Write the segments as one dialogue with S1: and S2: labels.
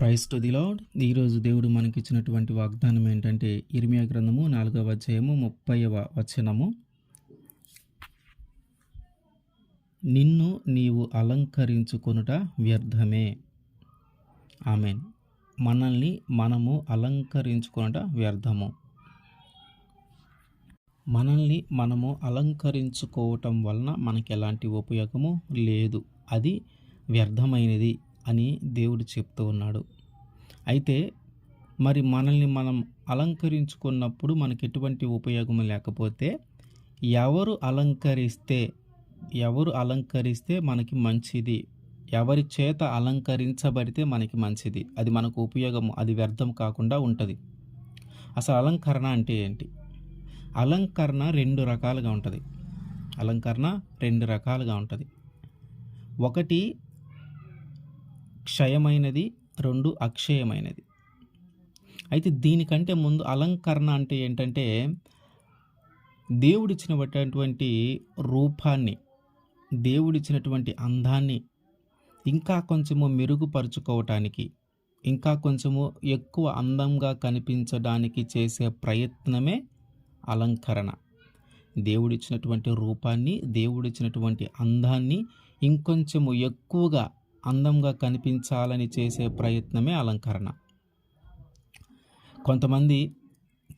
S1: Praise to the lord. ఈరోజు దేవుడు మనకిచ్చినటువంటి వాగ్దానం ఏంటంటే ఇర్మియా గ్రంథము 4వ అధ్యాయము 30వ వచనము. నిన్ను నీవు అలంకరించుకొనుట వ్యర్థమే. ఆమేన్. మనల్ని మనము అలంకరించుకొనుట వ్యర్థము. మనల్ని మనము అలంకరించుకోవటం వలన మనకి ఎలాంటి ఉపయోగము లేదు, అది వ్యర్థమైనది అని దేవుడు చెప్తూ ఉన్నాడు. అయితే మరి మనల్ని మనం అలంకరించుకున్నప్పుడు మనకి ఎటువంటి ఉపయోగం లేకపోతే ఎవరు అలంకరిస్తే మనకి మంచిది, ఎవరి చేత అలంకరించబడితే మనకి మంచిది, అది మనకు ఉపయోగము, అది వ్యర్థం కాకుండా ఉంటుంది. అసలు అలంకరణ అంటే ఏంటి? అలంకరణ రెండు రకాలుగా ఉంటుంది. ఒకటి క్షయమైనది, రెండు అక్షయమైనది. అయితే దీనికంటే ముందు అలంకరణ అంటే ఏంటంటే దేవుడిచ్చినటువంటి రూపాన్ని, దేవుడిచ్చినటువంటి అందాన్ని ఇంకా కొంచెము మెరుగుపరుచుకోవటానికి, ఇంకా కొంచెము ఎక్కువ అందంగా కనిపించడానికి చేసే ప్రయత్నమే అలంకరణ. దేవుడిచ్చినటువంటి రూపాన్ని, దేవుడిచ్చినటువంటి అందాన్ని ఇంకొంచెము ఎక్కువగా అందంగా కనిపించాలని చేసే ప్రయత్నమే అలంకరణ. కొంతమంది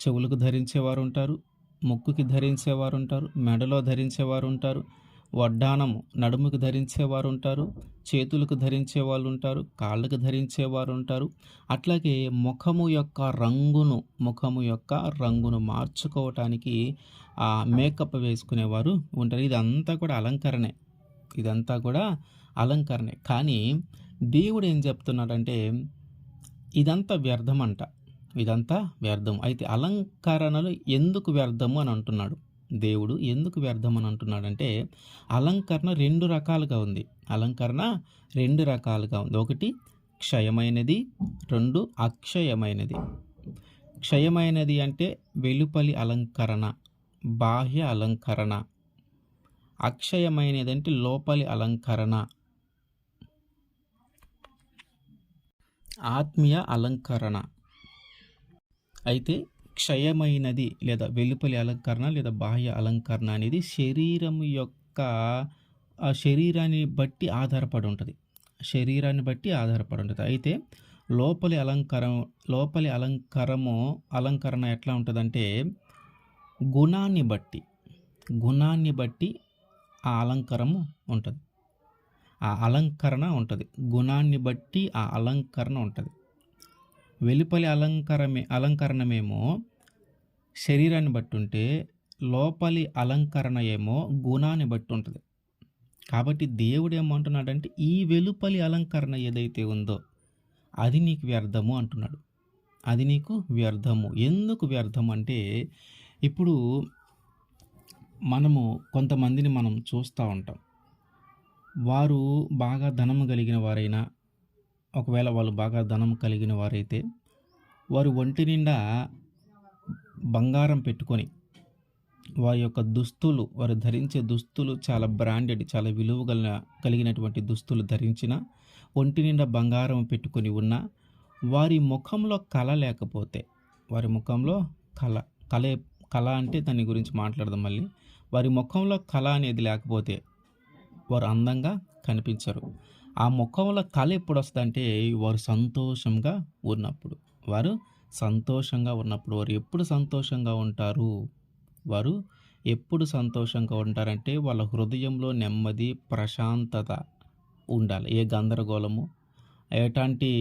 S1: చెవులకు ధరించేవారు ఉంటారు, ముక్కుకి ధరించేవారు ఉంటారు, మెడలో ధరించేవారు ఉంటారు, వడ్డానము నడుముకు ధరించేవారు ఉంటారు, చేతులకు ధరించే వాళ్ళు ఉంటారు, కాళ్ళకు ధరించేవారు ఉంటారు. అట్లాగే ముఖము యొక్క రంగును మార్చుకోవటానికి మేకప్ వేసుకునేవారు ఉంటారు. ఇదంతా కూడా అలంకరణే. కానీ దేవుడు ఏం చెప్తున్నాడంటే ఇదంతా వ్యర్థం. అయితే అలంకరణలు ఎందుకు వ్యర్థము అని అంటున్నాడు దేవుడు. ఎందుకు వ్యర్థం అని అంటున్నాడంటే అలంకరణ రెండు రకాలుగా ఉంది. ఒకటి క్షయమైనది, రెండు అక్షయమైనది. క్షయమైనది అంటే వెలుపలి అలంకరణ, బాహ్య అలంకరణ. అక్షయమైనది అంటే లోపలి అలంకరణ, ఆత్మీయ అలంకరణ. అయితే క్షయమైనది లేదా వెలుపలి అలంకరణ లేదా బాహ్య అలంకరణ అనేది శరీరాన్ని బట్టి ఆధారపడి ఉంటుంది. అయితే లోపలి అలంకరణ ఎట్లా ఉంటుందంటే గుణాన్ని బట్టి ఆ అలంకరణ ఉంటుంది. వెలుపలి అలంకరణమేమో శరీరాన్ని బట్టి ఉంటే, లోపలి అలంకరణ ఏమో గుణాన్ని బట్టి ఉంటుంది. కాబట్టి దేవుడు ఏమంటున్నాడంటే ఈ వెలుపలి అలంకరణ ఏదైతే ఉందో అది నీకు వ్యర్థము అంటున్నాడు. అది నీకు వ్యర్థము. ఎందుకు వ్యర్థం అంటే ఇప్పుడు కొంతమందిని మనం చూస్తూ ఉంటాం. వారు బాగా ధనము కలిగిన వారైనా, ఒకవేళ వాళ్ళు బాగా ధనం కలిగిన వారైతే వారు ఒంటి నిండా బంగారం పెట్టుకొని వారు ధరించే దుస్తులు చాలా బ్రాండెడ్, చాలా విలువ కలిగినటువంటి దుస్తులు ధరించిన, ఒంటి నిండా బంగారం పెట్టుకొని ఉన్న వారి ముఖంలో కళ అంటే దాని గురించి మాట్లాడదాం మళ్ళీ. వారి ముఖంలో కళ అనేది లేకపోతే వారు అందంగా కనిపించరు. ఆ ముఖంలో కళ ఎప్పుడు వస్తుందంటే వారు సంతోషంగా ఉన్నప్పుడు. వారు ఎప్పుడు సంతోషంగా ఉంటారంటే వాళ్ళ హృదయంలో నెమ్మది, ప్రశాంతత ఉండాలి. ఏ గందరగోళము, ఎలాంటి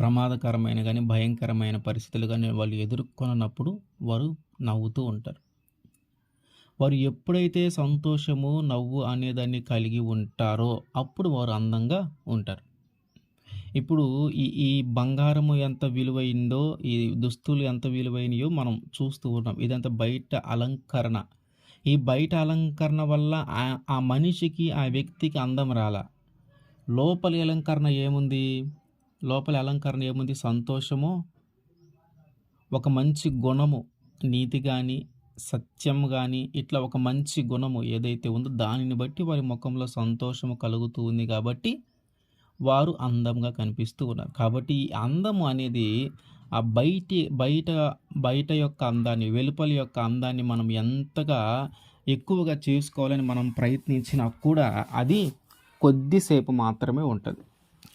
S1: ప్రమాదకరమైన కానీ భయంకరమైన పరిస్థితులు కానీ వాళ్ళు ఎదుర్కొన్నప్పుడు వారు నవ్వుతూ ఉంటారు. వారు ఎప్పుడైతే సంతోషము, నవ్వు అనేదాన్ని కలిగి ఉంటారో అప్పుడు వారు అందంగా ఉంటారు. ఇప్పుడు ఈ బంగారము ఎంత విలువైందో, ఈ దుస్తులు ఎంత విలువైనయో మనం చూస్తూ ఉన్నాం. ఇదంతా బయట అలంకరణ. ఈ బయట అలంకరణ వల్ల ఆ మనిషికి, ఆ వ్యక్తికి అందం రాల. లోపలి అలంకరణ ఏముంది? సంతోషము, ఒక మంచి గుణము, నీతి కానీ, సత్యం కానీ, ఇట్లా ఒక మంచి గుణము ఏదైతే ఉందో దానిని బట్టి వారి ముఖంలో సంతోషము కలుగుతూ ఉంది. కాబట్టి వారు అందంగా కనిపిస్తూ ఉన్నారు. కాబట్టి ఈ అందము అనేది ఆ బయట బయట యొక్క అందాన్ని, వెలుపలి యొక్క అందాన్ని మనం ఎంతగా ఎక్కువగా చేసుకోవాలని మనం ప్రయత్నించినా కూడా అది కొద్దిసేపు మాత్రమే ఉంటది.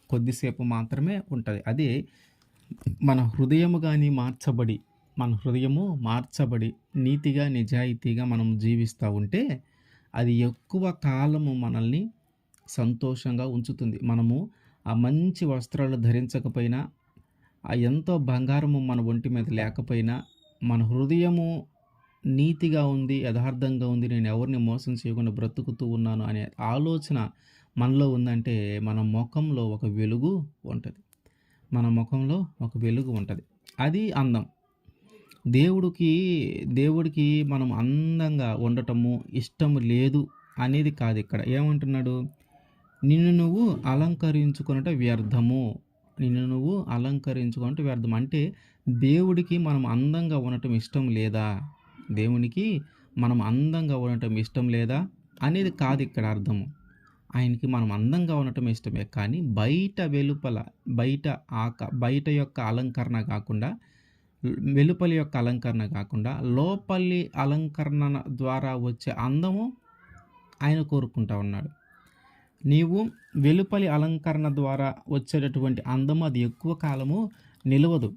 S1: కొద్దిసేపు మాత్రమే ఉంటది. అదే మన హృదయము గాని మార్చబడి, మన హృదయము మార్చబడి నీతిగా, నిజాయితీగా మనం జీవిస్తా ఉంటే అది ఎక్కువ కాలము మనల్ని సంతోషంగా ఉంచుతుంది. మనము ఆ మంచి వస్త్రాలు ధరించకపోయినా, ఆ ఎంతో బంగారము మన ఒంటి మీద లేకపోయినా, మన హృదయము నీతిగా ఉంది, యథార్థంగా ఉంది, నేను ఎవరిని మోసం చేయకుండా బ్రతుకుతూ ఉన్నాను అనే ఆలోచన మనలో ఉందంటే, మన మొఖంలో ఒక వెలుగు ఉంటది. మన మొఖంలో ఒక వెలుగు ఉంటది. అది అందం. దేవుడికి దేవుడికి మనం అందంగా ఉండటము ఇష్టం లేదు అనేది కాదిక్కడ. ఏమంటున్నాడు? నిన్ను నువ్వు అలంకరించుకొనుట వ్యర్థము. నిన్ను నువ్వు అలంకరించుకొనుట వ్యర్థం. అంటే దేవుడికి మనం అందంగా ఉండటం ఇష్టం లేదా? దేవునికి మనం అందంగా ఉండటం ఇష్టం లేదా? అనేది కాదిక్కడ అర్థము. ఆయనకి మనం అందంగా ఉండటం ఇష్టమే. కానీ వెలుపల బయట బయట యొక్క అలంకరణ గాకుండా, వెలుపలి యొక్క అలంకరణ గాకుండా, లోపలి అలంకరణ ద్వారా వచ్చే అందము ఆయన కోరుకుంటా ఉన్నాడు. నీవు వెలుపలి అలంకరణ ద్వారా వచ్చేటటువంటి అందము అది ఎక్కువ కాలము నిలవదు.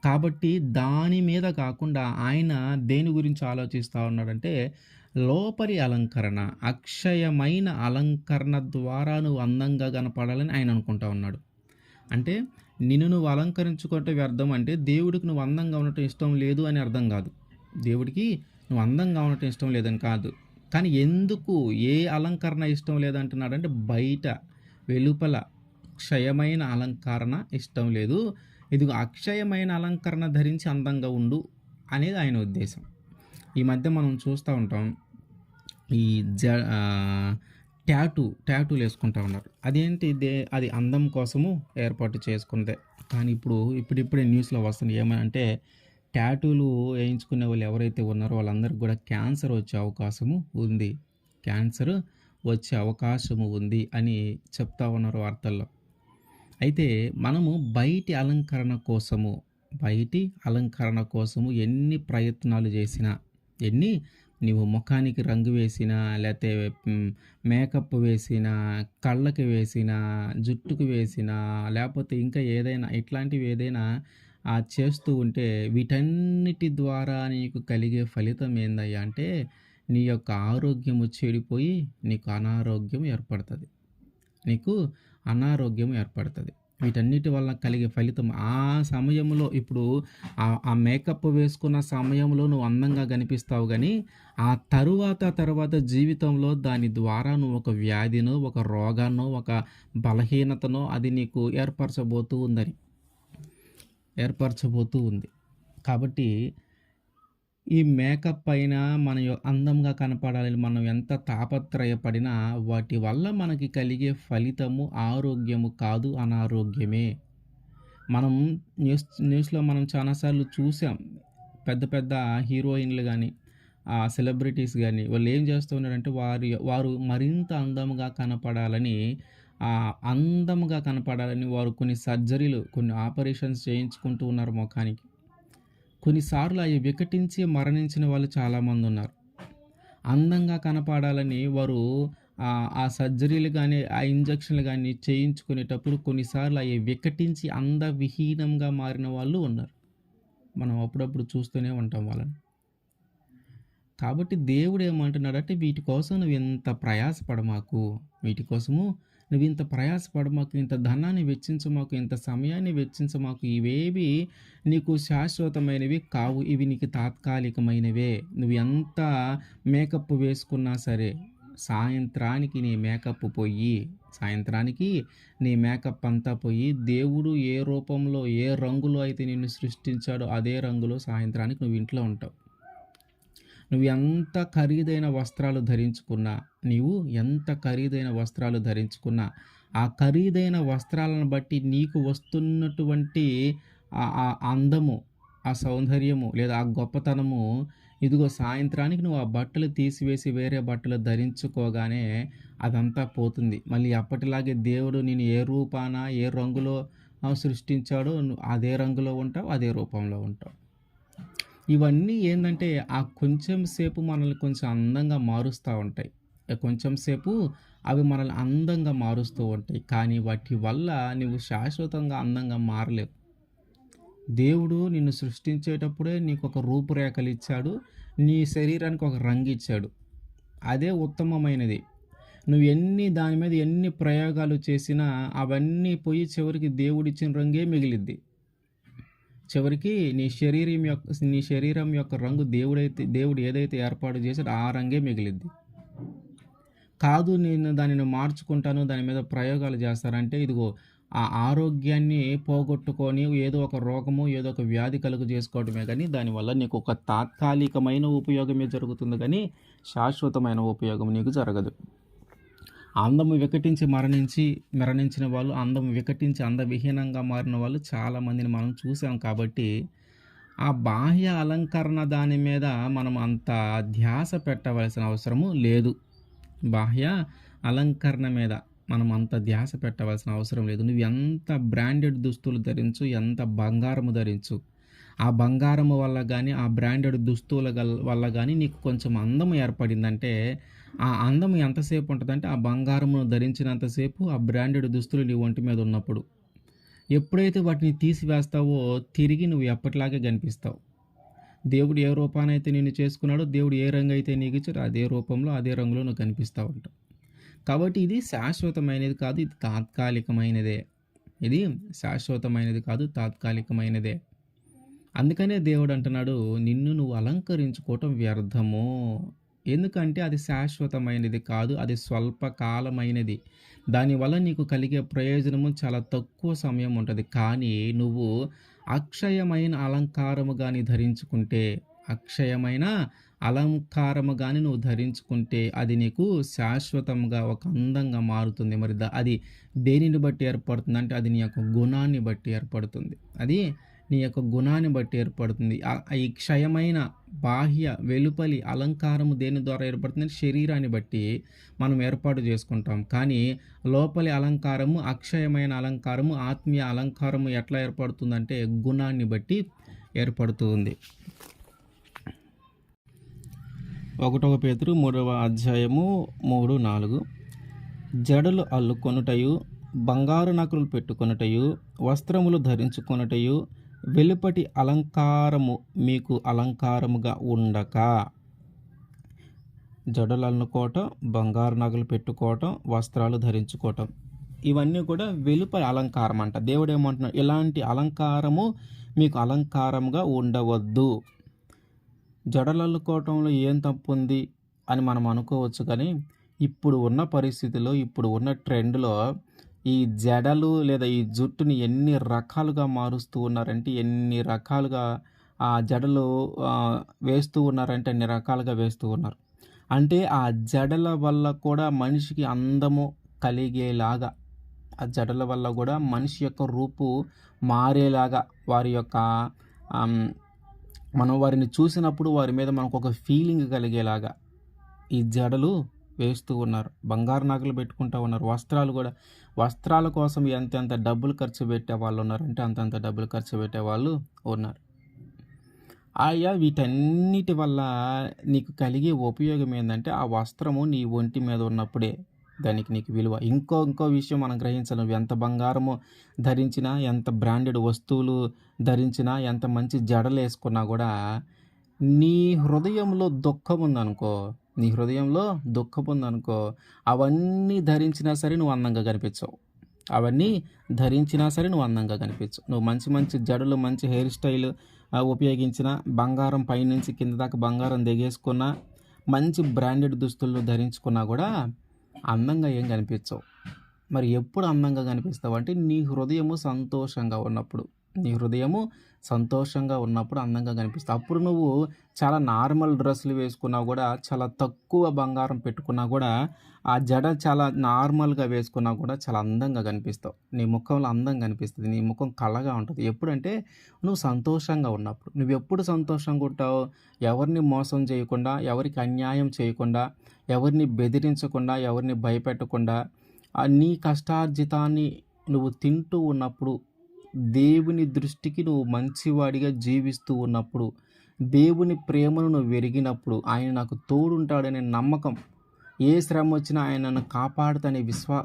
S1: కాబట్టి దాని మీద కాకుండా ఆయన దేని గురించి ఆలోచిస్తా ఉన్నాడంటే, లోపలి అలంకరణ, అక్షయమైన అలంకరణ ద్వారా నువ్వు అందంగా కనపడాలని ఆయన అనుకుంటా ఉన్నాడు. అంటే నిన్ను నువ్వు అలంకరించుకుంటే వ్యర్థం అంటే దేవుడికి నువ్వు అందంగా ఉండటం ఇష్టం లేదు అని అర్థం కాదు. దేవుడికి నువ్వు అందంగా ఉండటం ఇష్టం లేదని కాదు. కానీ ఎందుకు ఏ అలంకరణ ఇష్టం లేదంటున్నాడంటే బయట వెలుపల క్షయమైన అలంకరణ ఇష్టం లేదు. ఇదిగో అక్షయమైన అలంకరణ ధరించి అందంగా ఉండు అనేది ఆయన ఉద్దేశం. ఈ మధ్య మనం చూస్తూ ఉంటాం ఈ ట్యాటూలు వేసుకుంటా ఉన్నారు. అదేంటి అది అందం కోసము ఏర్పాటు చేసుకుందే. కానీ ఇప్పుడిప్పుడే న్యూస్లో వస్తుంది ఏమనంటే ట్యాటూలు వేయించుకునే వాళ్ళు ఎవరైతే ఉన్నారో వాళ్ళందరికీ కూడా క్యాన్సర్ వచ్చే అవకాశము ఉంది. క్యాన్సర్ వచ్చే అవకాశము ఉంది అని చెప్తా ఉన్నారు వార్తల్లో. అయితే మనము బయటి అలంకరణ కోసము ఎన్ని ప్రయత్నాలు చేసినా, నీవు ముఖానికి రంగు వేసినా, లేతే మేకప్ వేసినా, కళ్ళకి వేసినా, జుట్టుకు వేసినా, లేకపోతే ఇంకా ఏదైనా ఇట్లాంటివి ఏదైనా చేస్తూ ఉంటే వీటన్నిటి ద్వారా నీకు కలిగే ఫలితం ఏందయ్యా అంటే నీ యొక్క ఆరోగ్యము చెడిపోయి నీకు అనారోగ్యం ఏర్పడుతుంది. వీటన్నిటి వల్ల కలిగే ఫలితం ఆ సమయంలో ఇప్పుడు ఆ మేకప్ వేసుకున్న సమయంలో నువ్వు అందంగా కనిపిస్తావు. కానీ ఆ తర్వాత జీవితంలో దాని ద్వారా నువ్వు ఒక వ్యాధినో, ఒక రోగాన్నో, ఒక బలహీనతనో అది నీకు ఏర్పరచబోతూ ఉంది. కాబట్టి ఈ మేకప్ పైన అందంగా కనపడాలని మనం ఎంత తాపత్రయపడినా వాటి వల్ల మనకి కలిగే ఫలితము ఆరోగ్యము కాదు, అనారోగ్యమే. మనం న్యూస్లో మనం చాలాసార్లు చూసాం. పెద్ద పెద్ద హీరోయిన్లు కానీ, సెలబ్రిటీస్ కానీ వాళ్ళు ఏం చేస్తూ ఉన్నారంటే వారు మరింత అందంగా కనపడాలని వారు కొన్ని సర్జరీలు, కొన్ని ఆపరేషన్స్ చేయించుకుంటూ ఉన్నారు ముఖానికి. కొన్నిసార్లు అవి వికటించి మరణించిన వాళ్ళు చాలామంది ఉన్నారు. అందంగా కనపడాలని వారు ఆ సర్జరీలు కానీ, ఆ ఇంజక్షన్లు కానీ చేయించుకునేటప్పుడు కొన్నిసార్లు అవి వికటించి అందవిహీనంగా మారిన వాళ్ళు ఉన్నారు. మనం అప్పుడప్పుడు చూస్తూనే ఉంటాం వాళ్ళని. కాబట్టి దేవుడు ఏమంటున్నాడంటే వీటి కోసం నువ్వు ఇంత ప్రయాసపడమాకు, ఇంత ధనాన్ని వెచ్చించమాకు, ఇంత సమయాన్ని వెచ్చించమాకు. ఇవేవి నీకు శాశ్వతమైనవి కావు, ఇవి నీకు తాత్కాలికమైనవే. నువ్వు ఎంత మేకప్ వేసుకున్నా సరే సాయంత్రానికి నీ మేకప్ అంతా పోయి దేవుడు ఏ రూపంలో ఏ రంగులో అయితే నిన్ను సృష్టించాడో అదే రంగులో సాయంత్రానికి నువ్వు ఇంట్లో ఉంటావు. నువ్వు ఎంత ఖరీదైన వస్త్రాలు ధరించుకున్నా ఆ ఖరీదైన వస్త్రాలను బట్టి నీకు వస్తున్నటువంటి ఆ అందము, ఆ సౌందర్యము లేదా ఆ గొప్పతనము ఇదిగో సాయంత్రానికి నువ్వు ఆ బట్టలు తీసివేసి వేరే బట్టలు ధరించుకోగానే అదంతా పోతుంది. మళ్ళీ అప్పటిలాగే దేవుడు నిన్ను ఏ రూపాన, ఏ రంగులో సృష్టించాడో నువ్వు అదే రంగులో ఉంటావు, అదే రూపంలో ఉంటావు. ఇవన్నీ ఏందంటే ఆ కొంచెం సేపు మనల్ని కొంచెం అందంగా మారుస్తా ఉంటాయి. కొంచెం సేపు అవి మనల్ని అందంగా మారుస్తూ ఉంటాయి. కానీ వాటి వల్ల నువ్వు శాశ్వతంగా అందంగా మారలేవు. దేవుడు నిన్ను సృష్టించేటప్పుడే నీకొక రూపురేఖలిచ్చాడు. నీ శరీరానికి ఒక రంగిచ్చాడు. అదే ఉత్తమమైనది. నువ్వు దాని మీద ఎన్ని ప్రయోగాలు చేసినా అవన్నీ పోయి చివరికి దేవుడిచ్చిన రంగే మిగిలిద్ది. చివరికి నీ శరీరం యొక్క రంగు దేవుడు ఏదైతే ఏర్పాటు చేసాడో ఆ రంగే మిగిలిద్ది. కాదు నేను దానిని మార్చుకుంటాను, దాని మీద ప్రయోగాలు చేస్తారంటే ఇదిగో ఆ ఆరోగ్యాన్ని పోగొట్టుకొని ఏదో ఒక రోగము, ఏదో ఒక వ్యాధి కలుగు చేసుకోవడమే కానీ దానివల్ల నీకు ఒక తాత్కాలికమైన ఉపయోగమే జరుగుతుంది కానీ శాశ్వతమైన ఉపయోగం నీకు జరగదు. అందము వికటించి మరణించిన వాళ్ళు, అందము వికటించి అందవిహీనంగా మారిన వాళ్ళు చాలామందిని మనం చూసాం. కాబట్టి ఆ బాహ్య అలంకరణ దాని మీద మనం అంత ధ్యాస పెట్టవలసిన అవసరము లేదు. బాహ్య అలంకరణ మీద మనం అంత ధ్యాస పెట్టవలసిన అవసరం లేదు. నువ్వు ఎంత బ్రాండెడ్ దుస్తులు ధరించు, ఎంత బంగారము ధరించు, ఆ బంగారము వల్ల కానీ, ఆ బ్రాండెడ్ దుస్తుల వల్ల కానీ నీకు కొంచెం అందం ఏర్పడిందంటే ఆ అందం ఎంతసేపు ఉంటుందంటే ఆ బంగారమును ధరించినంతసేపు, ఆ బ్రాండెడ్ దుస్తులు నీ ఒంటి మీద ఉన్నప్పుడు. ఎప్పుడైతే వాటిని తీసివేస్తావో తిరిగి నువ్వు ఎప్పటిలాగే కనిపిస్తావు. దేవుడు ఏ రూపానైతే నిన్ను చేసుకున్నాడో, దేవుడు ఏ రంగు అయితే నీకు ఇచ్చాడో అదే రూపంలో, అదే రంగులో నువ్వు కనిపిస్తూ ఉంటావు. కాబట్టి ఇది శాశ్వతమైనది కాదు, ఇది తాత్కాలికమైనదే. ఇది శాశ్వతమైనది కాదు, తాత్కాలికమైనదే. అందుకనే దేవుడు అంటున్నాడు, నిన్ను నువ్వు అలంకరించుకోవటం వ్యర్థము. ఎందుకంటే అది శాశ్వతమైనది కాదు, అది స్వల్పకాలమైనది. దానివల్ల నీకు కలిగే ప్రయోజనము చాలా తక్కువ సమయం ఉంటుంది. కానీ నువ్వు అక్షయమైన అలంకారము కానీ ధరించుకుంటే, అక్షయమైన అలంకారము కానీ నువ్వు ధరించుకుంటే అది నీకు శాశ్వతంగా ఒక అందంగా మారుతుంది. మరి అది దేనిని బట్టి ఏర్పడుతుంది అంటే అది నీ యొక్క గుణాన్ని బట్టి ఏర్పడుతుంది. అది నీ యొక్క గుణాన్ని బట్టి ఏర్పడుతుంది. ఈ క్షయమైన బాహ్య వెలుపలి అలంకారము దేని ద్వారా ఏర్పడుతుంది? శరీరాన్ని బట్టి మనం ఏర్పాటు చేసుకుంటాం. కానీ లోపలి అలంకారము, అక్షయమైన అలంకారము, ఆత్మీయ అలంకారము ఎట్లా ఏర్పడుతుందంటే గుణాన్ని బట్టి ఏర్పడుతుంది. 1 పేతురు 3వ అధ్యాయము 3, 4 జడలు అల్లుకొనుటయు, బంగారు నగలు పెట్టుకొనుటయు, వస్త్రములు ధరించుకొనుటయు, వెలుపటి అలంకారము మీకు అలంకారముగా ఉండక. జడలు అల్లుకోవటం, బంగారు నగలు పెట్టుకోవటం, వస్త్రాలు ధరించుకోవటం, ఇవన్నీ కూడా వెలుపలి అలంకారం అంట. దేవుడు ఏమంటున్నాడు? ఇలాంటి అలంకారము మీకు అలంకారముగా ఉండవద్దు. జడలు అల్లుకోవటంలో ఏం తప్పు ఉంది అని మనం అనుకోవచ్చు. కానీ ఇప్పుడు ఉన్న పరిస్థితిలో, ఇప్పుడు ఉన్న ట్రెండ్లో ఈ జడలు లేదా ఈ జుట్టుని ఎన్ని రకాలుగా మారుస్తూ ఉన్నారంటే, ఎన్ని రకాలుగా ఆ జడలు వేస్తూ ఉన్నారంటే అన్ని రకాలుగా వేస్తూ ఉన్నారు. అంటే ఆ జడల వల్ల కూడా మనిషికి అందము కలిగేలాగా, ఆ జడల వల్ల కూడా మనిషి యొక్క రూపు మారేలాగా, వారి యొక్క మనం వారిని చూసినప్పుడు వారి మీద మనకు ఒక ఫీలింగ్ కలిగేలాగా ఈ జడలు వేస్తూ ఉన్నారు. బంగారు నగలు పెట్టుకుంటూ ఉన్నారు. వస్త్రాల కోసం ఎంతెంత డబ్బులు ఖర్చు పెట్టే వాళ్ళు ఉన్నారంటే అంతంత డబ్బులు ఖర్చు పెట్టే వాళ్ళు ఉన్నారు. వీటన్నిటి వల్ల నీకు కలిగే ఉపయోగం ఏంటంటే ఆ వస్త్రము నీ ఒంటి మీద ఉన్నప్పుడే దానికి నీకు విలువ. ఇంకో విషయం మనం గ్రహించాలి. నువ్వు ఎంత బంగారము ధరించినా, ఎంత బ్రాండెడ్ వస్తువులు ధరించినా, ఎంత మంచి జడలు వేసుకున్నా కూడా నీ హృదయంలో దుఃఖం ఉందనుకో, అవన్నీ ధరించినా సరే నువ్వు అందంగా కనిపించవు. నువ్వు మంచి జడలు, మంచి హెయిర్ స్టైల్ ఉపయోగించిన, బంగారం పైనుంచి కింద దాకా బంగారం దిగేసుకున్నా, మంచి బ్రాండెడ్ దుస్తులు ధరించుకున్నా కూడా అందంగా ఏం కనిపించవు. మరి ఎప్పుడు అందంగా కనిపిస్తావు అంటే నీ హృదయము సంతోషంగా ఉన్నప్పుడు. నీ హృదయము సంతోషంగా ఉన్నప్పుడు అందంగా కనిపిస్తావు. అప్పుడు నువ్వు చాలా నార్మల్ డ్రెస్సులు వేసుకున్నా గూడా, చాలా తక్కువ బంగారం పెట్టుకున్నా గూడా, ఆ జడ చాలా నార్మల్‌గా వేసుకున్నా కూడా చాలా అందంగా కనిపిస్తావు. నీ ముఖంలో అందం కనిపిస్తది. నీ ముఖం కళగా ఉంటది. ఎప్పుడంటే నువ్వు సంతోషంగా ఉన్నప్పుడు. నువ్వెప్పుడు సంతోషంగా ఉంటావు? ఎవరిని మోసం చేయకుండా, ఎవరికి అన్యాయం చేయకుండా, ఎవరిని బెదిరించకుండా, ఎవరిని భయపెట్టకుండా నీ కష్టార్జితాన్ని నువ్వు తింటూ ఉన్నప్పుడు, దేవుని దృష్టికి నువ్వు మంచివాడిగా జీవిస్తూ ఉన్నప్పుడు, దేవుని ప్రేమను నువ్వు ఎరిగినప్పుడు, ఆయన నాకు తోడుంటాడనే నమ్మకం, ఏ శ్రమొచ్చినా ఆయన నన్ను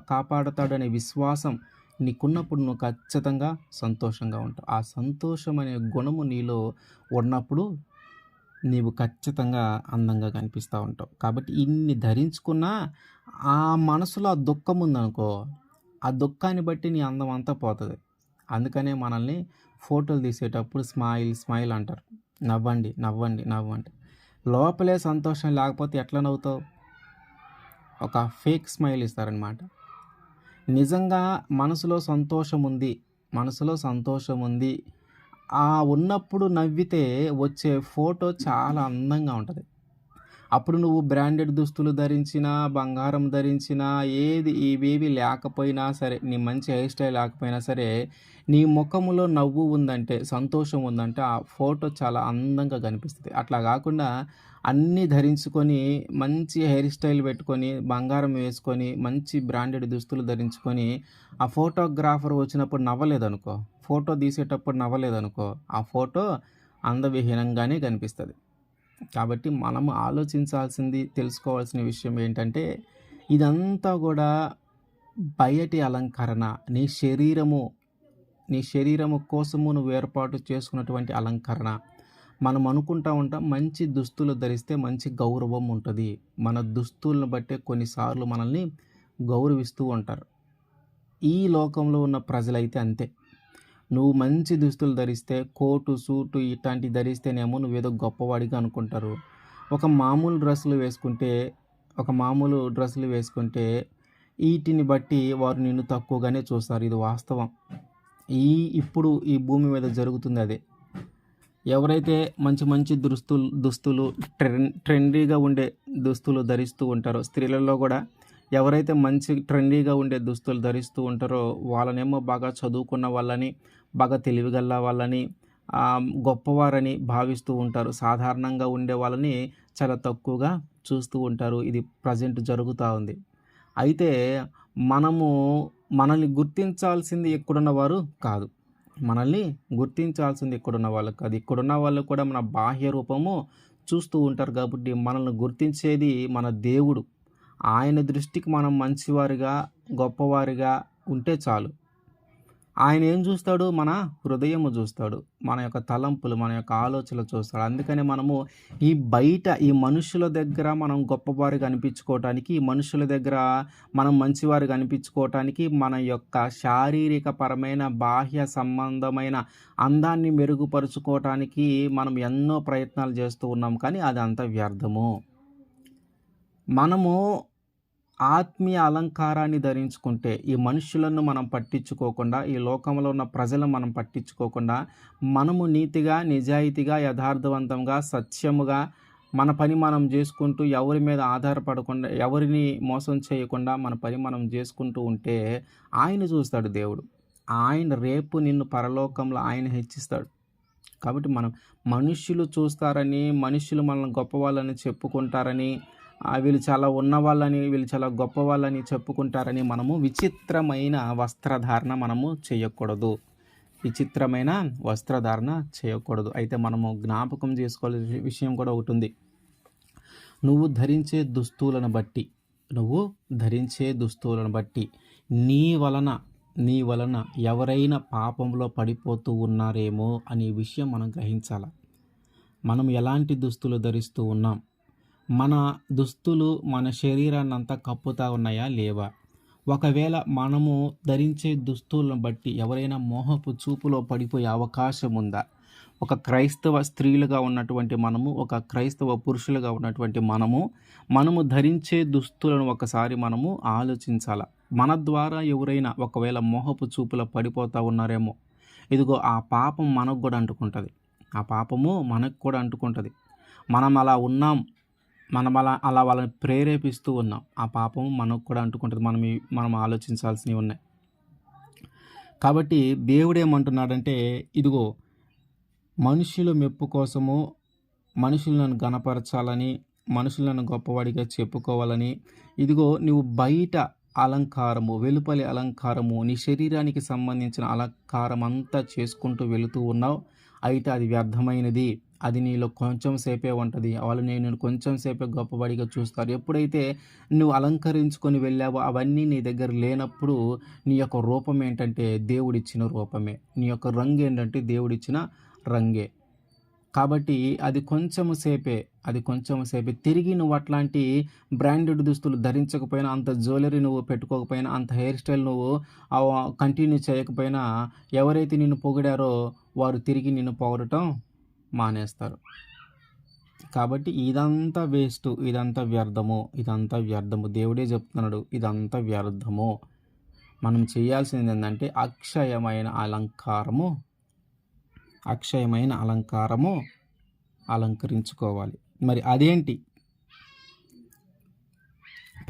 S1: కాపాడతాడనే విశ్వాసం నీకున్నప్పుడు నువ్వు ఖచ్చితంగా సంతోషంగా ఉంటావు. ఆ సంతోషం అనే గుణము నీలో ఉన్నప్పుడు నీవు ఖచ్చితంగా అందంగా కనిపిస్తా ఉంటావు. కాబట్టి ఇన్ని ధరించుకున్నా ఆ మనసులో ఆ దుఃఖం ఉందనుకో, ఆ దుఃఖాన్ని బట్టి నీ అందం అంతా పోతది. అందుకనే మనల్ని ఫోటోలు తీసేటప్పుడు స్మైల్, స్మైల్ అంటారు. నవ్వండి, నవ్వండి, నవ్వండి. లోపలే సంతోషం లేకపోతే ఎట్లా నవ్వుతావు? ఒక ఫేక్ స్మైల్ ఇస్తారనమాట. నిజంగా మనసులో సంతోషం ఉంది, మనసులో సంతోషం ఉంది. ఉన్నప్పుడు నవ్వితే వచ్చే ఫోటో చాలా అందంగా ఉంటది. అప్పుడు నువ్వు బ్రాండెడ్ దుస్తులు ధరించినా, బంగారం ధరించినా, ఇవేవి లేకపోయినా సరే, నీ మంచి హెయిర్ స్టైల్ లేకపోయినా సరే, నీ ముఖములో నవ్వు ఉందంటే, సంతోషం ఉందంటే, ఆ ఫోటో చాలా అందంగా కనిపిస్తది. అట్లా గాకుండా అన్నీ ధరించుకొని, మంచి హెయిర్ స్టైల్ పెట్టుకొని, బంగారం వేసుకొని, మంచి బ్రాండెడ్ దుస్తులు ధరించుకొని, ఆ ఫోటోగ్రాఫర్ వచ్చినప్పుడు నవ్వలేదనుకో, ఫోటో తీసేటప్పుడు నవ్వలేదనుకో, ఆ ఫోటో అందవిహీనంగానే కనిపిస్తది. కాబట్టి మనం ఆలోచించాల్సింది, తెలుసుకోవాల్సిన విషయం ఏంటంటే, ఇదంతా గూడా బయటి అలంకరణ. నీ శరీరము కోసము నువ్వు ఏర్పాటు చేసుకున్నటువంటి అలంకరణ. మనం అనుకుంటా ఉంటాం మంచి దుస్తులు ధరిస్తే మంచి గౌరవం ఉంటది. మన దుస్తులను బట్టే కొన్నిసార్లు మనల్ని గౌరవిస్తూ ఉంటారు. ఈ లోకంలో ఉన్న ప్రజలైతే అంతే. నువ్వు మంచి దుస్తులు ధరిస్తే కోటు, సూటు ఇట్లాంటివి ధరిస్తేనేమో నువ్వేదో గొప్పవాడిగా అనుకుంటారు. ఒక మామూలు డ్రెస్సులు వేసుకుంటే ఈటిని బట్టి వారు నిన్ను తక్కువగానే చూస్తారు. ఇది వాస్తవం. ఇప్పుడు ఈ భూమి మీద జరుగుతుంది అదే. ఎవరైతే మంచి మంచి దుస్తులు ట్రెండీగా ఉండే దుస్తులు ధరిస్తూ ఉంటారో, స్త్రీలలో కూడా ఎవరైతే మంచి ట్రెండీగా ఉండే దుస్తులు ధరిస్తూ ఉంటారో వాళ్ళనేమో బాగా చదువుకున్న వాళ్ళని, బాగా తెలివిగల వాళ్ళని, గొప్పవారని భావిస్తూ ఉంటారు. సాధారణంగా ఉండే వాళ్ళని చాలా తక్కువగా చూస్తూ ఉంటారు. ఇది ప్రజెంట్ జరుగుతూ ఉంది. అయితే మనల్ని గుర్తించాల్సింది ఇక్కడున్న వారు కాదు. మనల్ని గుర్తించాల్సింది ఇక్కడున్న వాళ్ళు కాదు. ఇక్కడున్న వాళ్ళు కూడా మన బాహ్య రూపము చూస్తూ ఉంటారు కాబట్టి మనల్ని గుర్తించేది మన దేవుడు. ఆయన దృష్టికి మనం మంచివారిగా, గొప్పవారిగా ఉంటే చాలు. ఆయన ఏం చూస్తాడు? మన హృదయము చూస్తాడు. మన యొక్క తలంపులు, మన యొక్క ఆలోచనలు చూస్తాడు. అందుకనే మనము ఈ మనుషుల దగ్గర మనం గొప్పవారిగా అనిపించుకోవటానికి, ఈ మనుషుల దగ్గర మనం మంచివారిగా అనిపించుకోవటానికి, మన యొక్క శారీరక పరమైన, బాహ్య సంబంధమైన అందాన్ని మెరుగుపరుచుకోవటానికి మనం ఎన్నో ప్రయత్నాలు చేస్తూ ఉన్నాం. కానీ అదంతా వ్యర్థము. మనము ఆత్మీయ అలంకారాన్ని ధరించుకుంటే ఈ మనుషులను మనం పట్టించుకోకుండా, ఈ లోకంలో ఉన్న ప్రజలను మనం పట్టించుకోకుండా, మనము నీతిగా, నిజాయితీగా, యథార్థవంతంగా, సత్యముగా మన పని మనం చేసుకుంటూ, ఎవరి మీద ఆధారపడకుండా, ఎవరిని మోసం చేయకుండా మన పని మనం చేసుకుంటూ ఉంటే ఆయన చూస్తాడు దేవుడు. ఆయన రేపు నిన్ను పరలోకంలో ఆయన హెచ్చిస్తాడు. కాబట్టి మనుష్యులు చూస్తారని, మనుష్యులు మనల్ని గొప్పవాళ్ళని చెప్పుకుంటారని, వీళ్ళు చాలా ఉన్నవాళ్ళని, వీళ్ళు చాలా గొప్పవాళ్ళని చెప్పుకుంటారని మనము విచిత్రమైన వస్త్రధారణ చేయకూడదు. విచిత్రమైన వస్త్రధారణ చేయకూడదు. అయితే మనము జ్ఞాపకం చేసుకోవాల్సిన విషయం కూడా ఒకటి ఉంది. నువ్వు ధరించే దుస్తులను బట్టి నీ వలన ఎవరైనా పాపంలో పడిపోతూ ఉన్నారేమో అనే విషయం మనం గ్రహించాలి. మనం ఎలాంటి దుస్తులు ధరిస్తూ ఉన్నాం? మన దుస్తులు మన శరీరాన్ని అంతా కప్పుతా ఉన్నాయా లేవా? ఒకవేళ మనము ధరించే దుస్తులను బట్టి ఎవరైనా మోహపు చూపులో పడిపోయే అవకాశం ఉందా? ఒక క్రైస్తవ స్త్రీలుగా ఉన్నటువంటి మనము, ఒక క్రైస్తవ పురుషులుగా ఉన్నటువంటి మనము ధరించే దుస్తులను ఒకసారి మనము ఆలోచించాలి. మన ద్వారా ఎవరైనా ఒకవేళ మోహపు చూపులో పడిపోతూ ఉన్నారేమో, ఇదిగో ఆ పాపం మనకు కూడా అంటుకుంటుంది. ఆ పాపము మనకు కూడా అంటుకుంటుంది. మనం అలా ఉన్నాం, మనం అలా వాళ్ళని ప్రేరేపిస్తూ ఉన్నాం. ఆ పాపం మనకు కూడా అంటుకుంటుంది. మనం ఆలోచించాల్సినవి ఉన్నాయి. కాబట్టి దేవుడేమంటున్నాడంటే, ఇదిగో మనుషుల మెప్పు కోసము, మనుషులు నన్ను ఘనపరచాలని, మనుషులు నన్ను గొప్పవాడిగా చెప్పుకోవాలని, ఇదిగో నువ్వు బయట అలంకారము, వెలుపలి అలంకారము, నీ శరీరానికి సంబంధించిన అలంకారం అంతా చేసుకుంటూ వెళుతూ ఉన్నావు. అయితే అది వ్యర్థమైనది. అది నీలో కొంచెం సేపే ఉంటుంది. వాళ్ళు నేను కొంచెం సేపే గొప్పవాడిగా చూస్తారు. ఎప్పుడైతే నువ్వు అలంకరించుకొని వెళ్ళావో అవన్నీ నీ దగ్గర లేనప్పుడు నీ యొక్క రూపం ఏంటంటే దేవుడిచ్చిన రూపమే. నీ యొక్క రంగు ఏంటంటే దేవుడిచ్చిన రంగే. కాబట్టి అది కొంచెం సేపే. తిరిగి నువ్వు అట్లాంటి బ్రాండెడ్ దుస్తులు ధరించకపోయినా, అంత జ్యువెలరీ నువ్వు పెట్టుకోకపోయినా, అంత హెయిర్ స్టైల్ నువ్వు కంటిన్యూ చేయకపోయినా, ఎవరైతే నిన్ను పొగిడారో వారు తిరిగి నిన్ను పొగడటం మానేస్తారు. కాబట్టి ఇదంతా వేస్టు, ఇదంతా వ్యర్థము. దేవుడే చెప్తున్నాడు, ఇదంతా వ్యర్థము. మనం చేయాల్సింది ఏంటంటే అక్షయమైన అలంకారము అలంకరించుకోవాలి. మరి అదేంటి?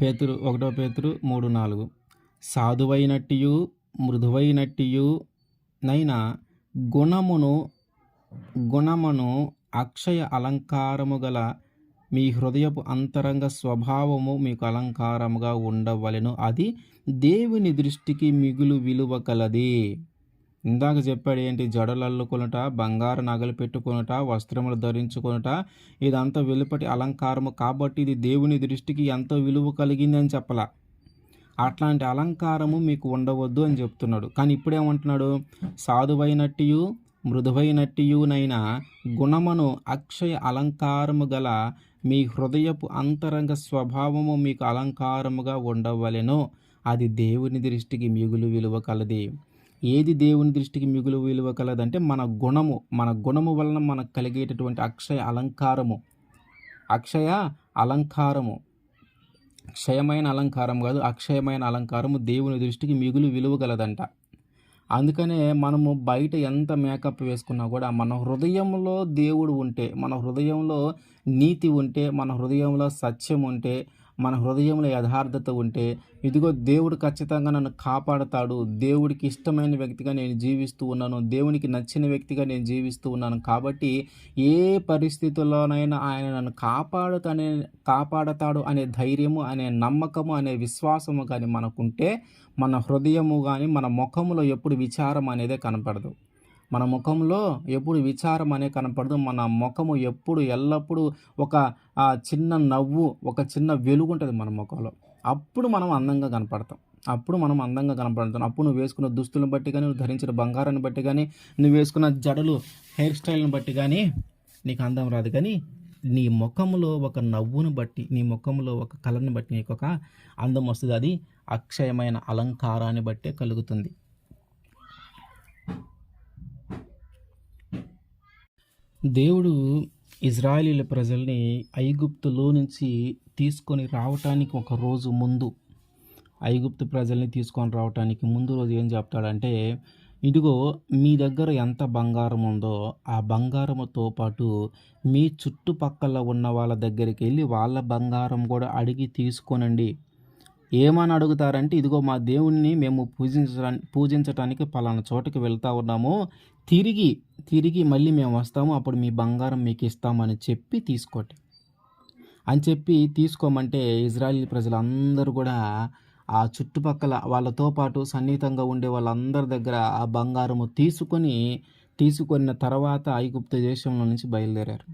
S1: 1 పేతురు 3:4 సాధువైనట్టియు మృదువైనట్టియు నైనా గుణమును అక్షయ అలంకారము గల మీ హృదయపు అంతరంగ స్వభావము మీకు అలంకారముగా ఉండవలెను. అది దేవుని దృష్టికి మిగులు విలువ కలది. ఇందాక చెప్పాడు ఏంటి? జడలు అల్లుకొనుట, బంగారు నగలు పెట్టుకొనుట, వస్త్రములు ధరించుకొనుట, ఇదంతా వెలుపటి అలంకారము కాబట్టి ఇది దేవుని దృష్టికి ఎంతో విలువ కలిగింది అని చెప్పలా. అట్లాంటి అలంకారము మీకు ఉండవద్దు అని చెప్తున్నాడు. కానీ ఇప్పుడేమంటున్నాడు? సాధువైనట్టియు మృదువైనట్టియునైనా గుణమును అక్షయ అలంకారము గల మీ హృదయపు అంతరంగ స్వభావము మీకు అలంకారముగా ఉండవలెను. అది దేవుని దృష్టికి మిగులు విలువ కలది. ఏది దేవుని దృష్టికి మిగులు విలువ కలదంటే మన గుణము వలన మనకు కలిగేటటువంటి అక్షయ అలంకారము, క్షయమైన అలంకారం కాదు, అక్షయమైన అలంకారము దేవుని దృష్టికి మిగులు విలువ కలదంట. అందుకనే మనము బయట ఎంత మేకప్ వేసుకున్నా కూడా మన హృదయంలో దేవుడు ఉంటే, మన హృదయంలో నీతి ఉంటే, మన హృదయంలో సత్యం ఉంటే, మన హృదయంలో యథార్థత ఉంటే, ఇదిగో దేవుడు ఖచ్చితంగా నన్ను కాపాడతాడు, దేవుడికి ఇష్టమైన వ్యక్తిగా నేను జీవిస్తూ ఉన్నాను, దేవునికి నచ్చిన వ్యక్తిగా నేను జీవిస్తూ ఉన్నాను, కాబట్టి ఏ పరిస్థితుల్లోనైనా ఆయన నన్ను కాపాడతాడు అనే ధైర్యము, అనే నమ్మకము, అనే విశ్వాసము కానీ మనకుంటే, మన హృదయము కానీ మన ముఖంలో ఎప్పుడు విచారం అనేదే కనపడదు. మన ముఖంలో ఎప్పుడు విచారం అనే కనపడదు. మన ముఖము ఎల్లప్పుడూ ఒక చిన్న నవ్వు, ఒక చిన్న వెలుగు ఉంటుంది మన ముఖంలో. అప్పుడు మనం అందంగా కనపడతాం. అప్పుడు నువ్వు వేసుకున్న దుస్తులను బట్టి కానీ, నువ్వు ధరించిన బంగారాన్ని బట్టి కానీ, నువ్వు వేసుకున్న జడలు, హెయిర్ స్టైల్ని బట్టి కానీ నీకు అందం రాదు. కానీ నీ ముఖంలో ఒక నవ్వును బట్టి, నీ ముఖంలో ఒక కళని బట్టి నీకు ఒక అందం వస్తుంది. అది అక్షయమైన అలంకారాన్ని బట్టే కలుగుతుంది. దేవుడు ఇజ్రాయేలీల ప్రజల్ని ఐగుప్తులో నుంచి తీసుకొని రావటానికి ఒక రోజు ముందు, ఐగుప్తు ప్రజల్ని తీసుకొని రావటానికి ముందు రోజు ఏం చెప్తాడంటే, ఇదిగో మీ దగ్గర ఎంత బంగారం ఉందో ఆ బంగారముతో పాటు మీ చుట్టుపక్కల ఉన్న వాళ్ళ దగ్గరికి వెళ్ళి వాళ్ళ బంగారం కూడా అడిగి తీసుకోనండి. ఏమని అడుగుతారంటే, ఇదిగో మా దేవుణ్ణి మేము పూజించటానికి పలానా చోటకి వెళ్తూ ఉన్నాము, తిరిగి మళ్ళీ మేము వస్తాము, అప్పుడు మీ బంగారం మీకు ఇస్తామని చెప్పి తీసుకోండి అని చెప్పి తీసుకోమంటే, ఇజ్రాయేలీ ప్రజలందరూ కూడా ఆ చుట్టుపక్కల వాళ్ళతో పాటు సన్నిహితంగా ఉండే వాళ్ళందరి దగ్గర ఆ బంగారము తీసుకున్న తర్వాత ఐగుప్తు దేశంలో నుంచి బయలుదేరారు.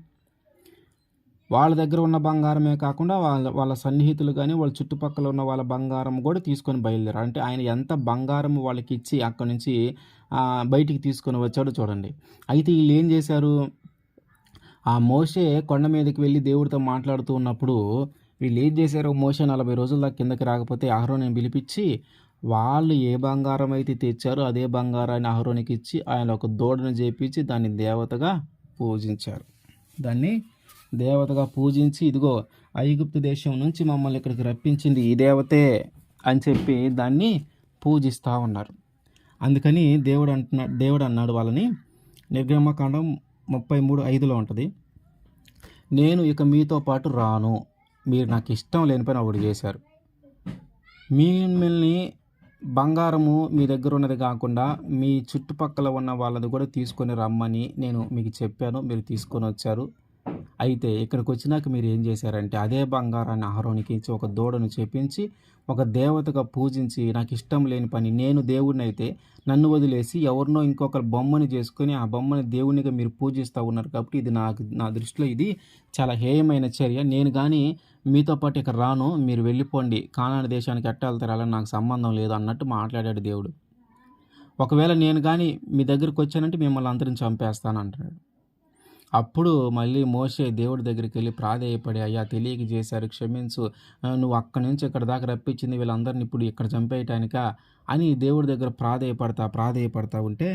S1: వాళ్ళ దగ్గర ఉన్న బంగారమే కాకుండా వాళ్ళ సన్నిహితులు కానీ, వాళ్ళ చుట్టుపక్కల ఉన్న వాళ్ళ బంగారం కూడా తీసుకొని బయలుదేరారు. అంటే ఆయన ఎంత బంగారం వాళ్ళకి ఇచ్చి అక్కడి నుంచి బయటికి తీసుకొని వచ్చాడో చూడండి. అయితే వీళ్ళు ఏం చేశారు? ఆ మోషే కొండ మీదకి వెళ్ళి దేవుడితో మాట్లాడుతూ ఉన్నప్పుడు వీళ్ళు ఏం చేశారు? మోషే 40 రోజుల దాకా కిందకి రాకపోతే అహరోనుని పిలిపించి, వాళ్ళు ఏ బంగారం అయితే తెచ్చారో అదే బంగారాన్ని అహరోనికి ఇచ్చి ఆయన ఒక దూడను చేపించి దాన్ని దేవతగా పూజించి, ఇదిగో ఐగుప్తు దేశం నుంచి మమ్మల్ని ఇక్కడికి రప్పించింది ఈ దేవతే అని చెప్పి దాన్ని పూజిస్తూ ఉన్నారు. అందుకని దేవుడు అన్నాడు వాళ్ళని, నిర్గమకాండం 33:5లో ఉంటుంది, నేను ఇక మీతో పాటు రాను, మీరు నాకు ఇష్టం లేని పని ఒకటి చేశారు. మిమ్మల్ని బంగారము మీ దగ్గర ఉన్నది కాకుండా మీ చుట్టుపక్కల ఉన్న వాళ్ళది కూడా తీసుకొని రమ్మని నేను మీకు చెప్పాను, మీరు తీసుకొని వచ్చారు. అయితే ఇక్కడికి వచ్చినాక మీరు ఏం చేశారంటే అదే బంగారాన్ని అహరోనికి ఇచ్చి ఒక దూడను చేపించి ఒక దేవతగా పూజించి, నాకు ఇష్టం లేని పని, నేను దేవుడిని అయితే నన్ను వదిలేసి ఎవరినో ఇంకొకరు బొమ్మని చేసుకొని ఆ బొమ్మని దేవునిగా మీరు పూజిస్తూ ఉన్నారు. కాబట్టి ఇది నా దృష్టిలో ఇది చాలా హేయమైన చర్య. నేను కానీ మీతో పాటు ఇక్కడ రాను, మీరు వెళ్ళిపోండి, కానాను దేశానికి ఎట్ట వెళ్తారు, అలా నాకు సంబంధం లేదు అన్నట్టు మాట్లాడాడు దేవుడు. ఒకవేళ నేను కానీ మీ దగ్గరికి వచ్చానంటే మిమ్మల్ని అందరిని చంపేస్తాను అంటున్నాడు. అప్పుడు మళ్ళీ మోషే దేవుడి దగ్గరికి వెళ్ళి ప్రాధేయపడి, అయ్యా తెలియక చేశారు, క్షమించు, నువ్వు అక్కడి నుంచి ఇక్కడ దాకా రప్పించింది వీళ్ళందరినీ ఇప్పుడు ఇక్కడ చంపేయటానికా అని దేవుడి దగ్గర ప్రాధేయపడతా ఉంటే,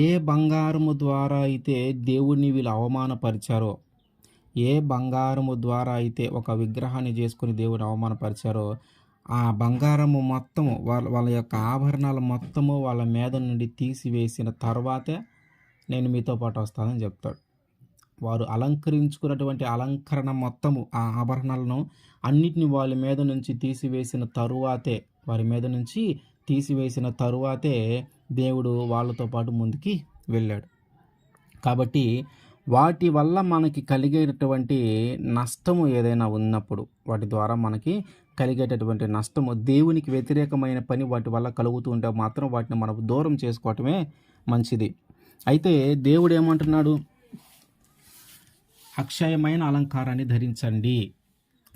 S1: ఏ బంగారము ద్వారా అయితే దేవుడిని వీళ్ళు అవమానపరిచారో, ఏ బంగారము ద్వారా అయితే ఒక విగ్రహాన్ని చేసుకుని దేవుడిని అవమానపరిచారో, ఆ బంగారము మొత్తము వాళ్ళ యొక్క ఆభరణాలు మొత్తము వాళ్ళ మీద నుండి తీసివేసిన తర్వాతే నేను మీతో పాటు వస్తానని చెప్తాడు. వారు అలంకరించుకున్నటువంటి అలంకరణ మొత్తము ఆ ఆభరణాలను అన్నిటిని వారి మీద నుంచి తీసివేసిన తరువాతే దేవుడు వాళ్ళతో పాటు ముందుకి వెళ్ళాడు. కాబట్టి వాటి వల్ల మనకి కలిగేటటువంటి నష్టము ఏదైనా ఉన్నప్పుడు, వాటి ద్వారా మనకి కలిగేటటువంటి నష్టము, దేవునికి వ్యతిరేకమైన పని వాటి వల్ల కలుగుతూ ఉంటే మాత్రం వాటిని మనం దూరం చేసుకోవటమే మంచిది. అయితే దేవుడు ఏమంటున్నాడు, అక్షయమైన అలంకారాన్ని ధరించండి,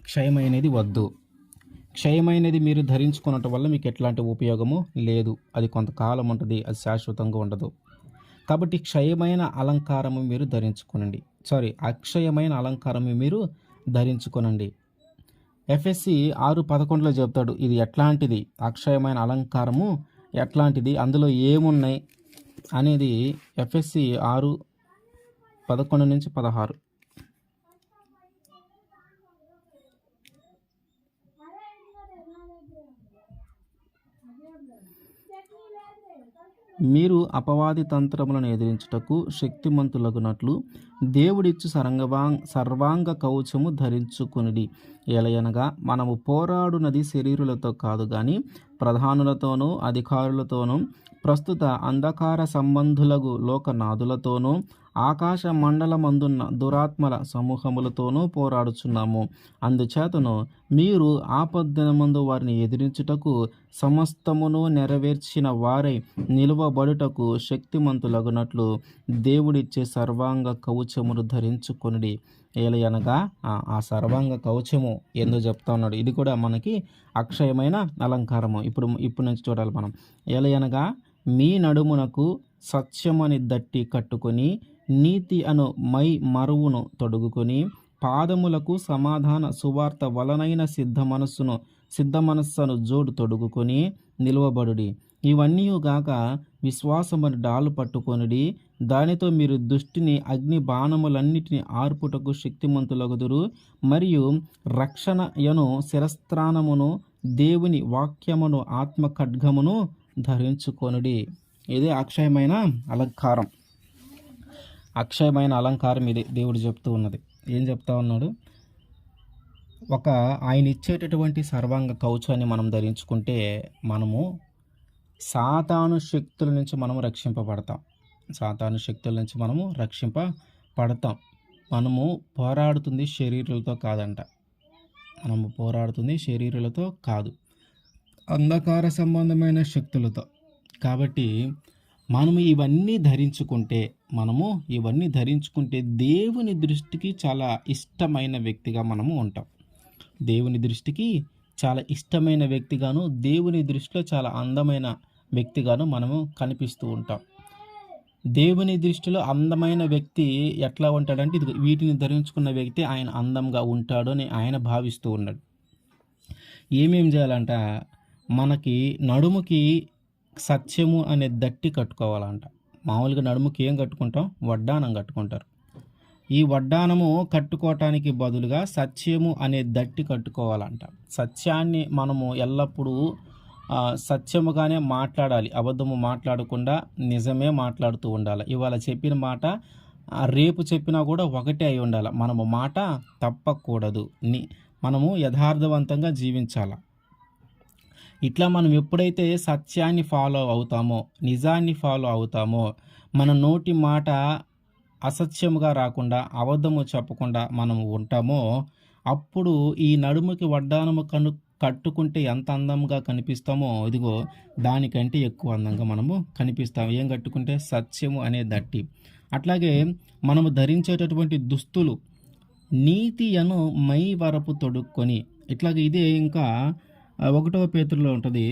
S1: క్షయమైనది వద్దు. క్షయమైనది మీరు ధరించుకున్నట్టు వల్ల మీకు ఎట్లాంటి ఉపయోగము లేదు, అది కొంతకాలం ఉంటుంది, అది శాశ్వతంగా ఉండదు. కాబట్టి క్షయమైన అలంకారము మీరు ధరించుకోనండి, అక్షయమైన అలంకారము మీరు ధరించుకోనండి. ఎఫ్ఎస్సి 6:11లో చెప్తాడు ఇది ఎట్లాంటిది, అక్షయమైన అలంకారము ఎట్లాంటిది, అందులో ఏమున్నాయి అనేది ఎఫ్ఎస్సి 6:11-16. మీరు అపవాది తంత్రములను ఎదిరించుటకు శక్తిమంతులగునట్లు దేవుడిచ్చు సర్వాంగ కవచము ధరించుకునిడి. ఎలయనగా మనము పోరాడునది శరీరులతో కాదు గాని ప్రధానులతోనూ అధికారులతోనూ ప్రస్తుత అంధకార సంబంధులగు లోకనాథులతోనూ ఆకాశ మండలమందున్న దురాత్మల సమూహములతోనూ పోరాడుచున్నాము. అందుచేతను మీరు ఆపద్దినమందు వారిని ఎదిరించుటకు సమస్తమును నెరవేర్చిన వారై నిలువబడుటకు శక్తిమంతులగునట్లు దేవుడిచ్చే సర్వాంగ కవచమును ధరించుకొనిడి. ఏలయనగా ఆ సర్వాంగ కవచము ఎందుకు చెప్తా ఉన్నాడు, ఇది కూడా మనకి అక్షయమైన అలంకారము. ఇప్పుడు నుంచి చూడాలి మనం. ఏలయనగా మీ నడుమునకు సత్యమని దట్టి కట్టుకొని నీతి అను మరువును తొడుగుకొని పాదములకు సమాధాన సువార్త వలనైన సిద్ధ మనస్సును జోడు తొడుగుకొని నిలువబడుడి. ఇవన్నీ గాక విశ్వాసమని డాలు పట్టుకొనిడి, దానితో మీరు దుష్టిని అగ్ని బాణములన్నిటిని ఆర్పుటకు శక్తిమంతులగుదురు. మరియు రక్షణయను శిరస్త్రాణమును దేవుని వాక్యమును ఆత్మ ఖడ్గమును ధరించుకొనుడి. ఇదే అక్షయమైన అలంకారం. అక్షయమైన అలంకారం ఇది దేవుడు చెప్తూ ఉన్నది. ఏం చెప్తా ఉన్నాడు, ఆయన ఇచ్చేటటువంటి సర్వాంగ కవచాన్ని మనం ధరించుకుంటే మనము సాతాను శక్తుల నుంచి మనము రక్షింపబడతాం. మనము పోరాడుతుంది శరీరాలతో కాదంట, అంధకార సంబంధమైన శక్తులతో. కాబట్టి మనము ఇవన్నీ ధరించుకుంటే దేవుని దృష్టికి చాలా ఇష్టమైన వ్యక్తిగా మనము ఉంటాం. దేవుని దృష్టికి చాలా ఇష్టమైన వ్యక్తిగాను, దేవుని దృష్టిలో చాలా అందమైన వ్యక్తిగాను మనము కనిపిస్తూ ఉంటాం. దేవుని దృష్టిలో అందమైన వ్యక్తి ఎట్లా ఉంటాడంటే, వీటిని ధరించుకున్న వ్యక్తి ఆయన అందంగా ఉంటాడు అని ఆయన భావిస్తూ ఉన్నాడు. ఏమేం చేయాలంట, మనకి నడుముకి సత్యము అనే దట్టి కట్టుకోవాలంట. మామూలుగా నడుముకి ఏం కట్టుకుంటాం, వడ్డానం కట్టుకుంటారు. ఈ వడ్డానము కట్టుకోవటానికి బదులుగా సత్యము అనే దట్టి కట్టుకోవాలంట. సత్యాన్ని మనము ఎల్లప్పుడూ సత్యముగానే మాట్లాడాలి. అబద్ధము మాట్లాడకుండా నిజమే మాట్లాడుతూ ఉండాలి. ఇవాళ చెప్పిన మాట రేపు చెప్పినా కూడా ఒకటే అయి ఉండాలి. మనము మాట తప్పకూడదు. మనము యథార్థవంతంగా జీవించాలి. ఇట్లా మనం ఎప్పుడైతే సత్యాన్ని ఫాలో అవుతామో, నిజాన్ని ఫాలో అవుతామో, మన నోటి మాట అసత్యముగా రాకుండా, అబద్ధము చెప్పకుండా మనము ఉంటామో, అప్పుడు ఈ నడుముకి వడ్డానము కట్టుకుంటే ఎంత అందంగా కనిపిస్తామో, ఇదిగో దానికంటే ఎక్కువ అందంగా మనము కనిపిస్తాం. ఏం కట్టుకుంటే? సత్యము అనే దట్టి. అట్లాగే మనము ధరించేటటువంటి దుస్తులు నీతి అను మై వరపు తొడుక్కొని, ఇట్లాగే ఇదే ఇంకా 1 పేతురులో ఉంటుంది.